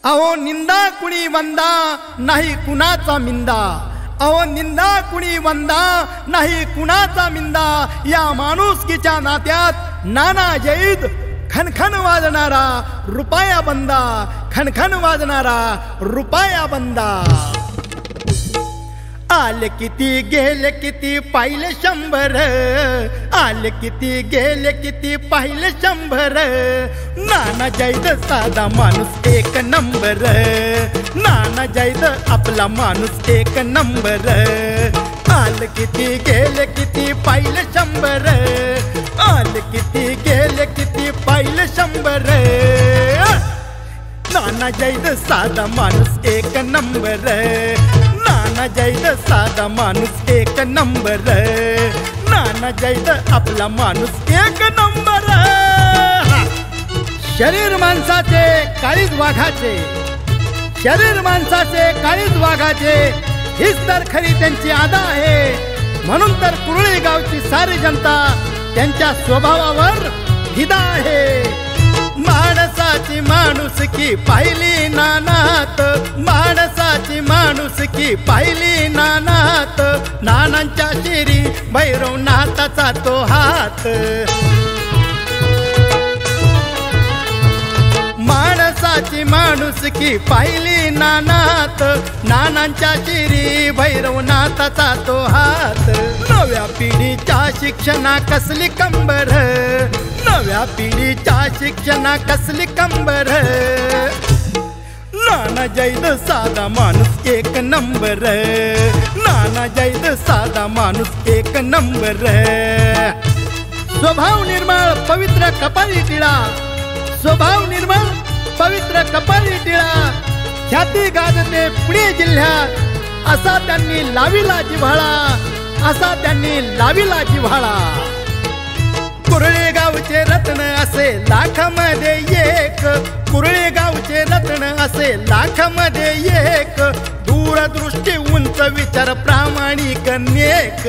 अहो निंदा कुणी वंदा नाही कुणाचा मिंदा, अहो निंदा कुणी वंदा नाही कुणाचा मिंदा, या माणुसकीच्या नात्यात नाना जैद खनखन वाजणारा रुपया बंदा, खनखन वाजणारा रुपया बंदा। आले किती गेले किती पाहिले 100, आले किती गेले किती पाहिले 100, नाना जैद साधा माणूस एक नंबर, नाना जैद आपला माणूस एक नंबर। आले किती गेले किती पाहिले 100, आले किती गेले किती पाहिले 100, नाना जैद साधा माणूस एक नंबर, नाना जैद साधा माणूस एक नंबर, नाना जैद आपला माणूस एक नंबर। शरीर माणसाचे काळीज वाघाचे, शरीर माणसाचे काळीज वाघाचे, हीच तर खरी त्यांची आदा आहे। म्हणून तर कुरळी गावची सारी जनता त्यांच्या स्वभावावर फिदा आहे। माणसाची माणुसकी पाहिली नानात, माणसाची माणुसकी पाहिली नानात, नानांच्या शिरी भैरवनाथाचा तो हात। माणसाची माणुसकी पाहिली नानात, नानांच्या शिरी भैरवनाथाचा तो हात। नव्या पिढीच्या शिक्षणा कसली कंबर, नव्या पिढीच्या शिक्षणा कसली कंबर, नाना जैद साधा माणूस एक नंबर, नाना जैद साधा माणूस एक नंबर। स्वभाव निर्मळ पवित्र कपाळी टिळा, स्वभाव निर्मळ पवित्र कपाळी टिळा, ख्याती गाजते पुणे जिल्ह्यात, असा त्यांनी लाविला जिव्हाळा, असा त्यांनी लाविला जिव्हाळा। कुरळे गावचे रत्न असे लाखामध्ये एक, कुरळे गावचे रत्न असे लाखामध्ये एक, दूरदृष्टी उंच विचार प्रामाणिक नेक।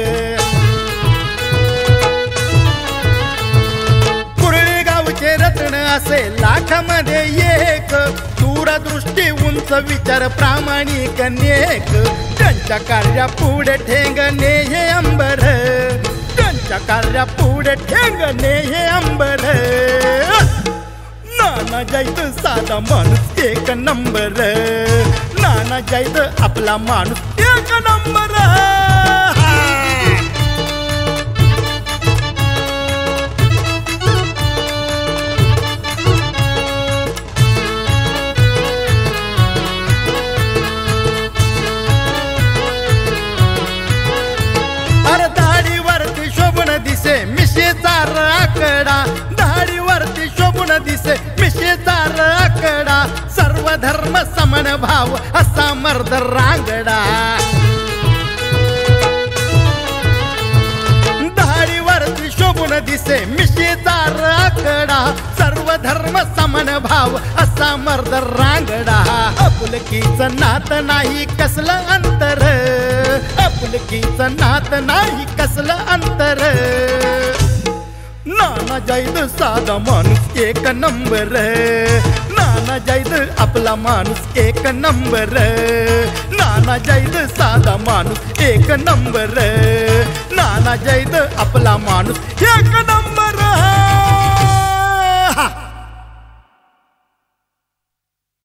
कुरळे गावचे रत्न असे लाखामध्ये एक, दूरदृष्टी उंच विचार प्रामाणिक नेक। त्यांच्या कार्या पुढे ठेंगणे हे अंबर, त्यांच्या कार्या पुढे ठेंगणे हे अंबर। नाना जैद साधा माणूस एक नंबर, नाना जैद आपला माणूस एक नंबर। दिसे मिशेचा आकडा, दाढीवरती शोभून दिसे मिशेचा आकडा, सर्व धर्म समान भाव असा मर्द रांगडा। दाढीवरती शोभून दिसे मिशेचा आकडा, सर्व धर्म समान भाव असा मर्द रांगडा। आपुलकीचं नात नाही कसलं अंतर, आपुलकीचं नात नाही कसलं अंतर, नाना जैद साधा माणूस एक नंबर, नाना जैद आपला माणूस एक नंबर, नाना जैद साधा माणूस एक नंबर, नाना जैद आपला माणूस एक नंबर।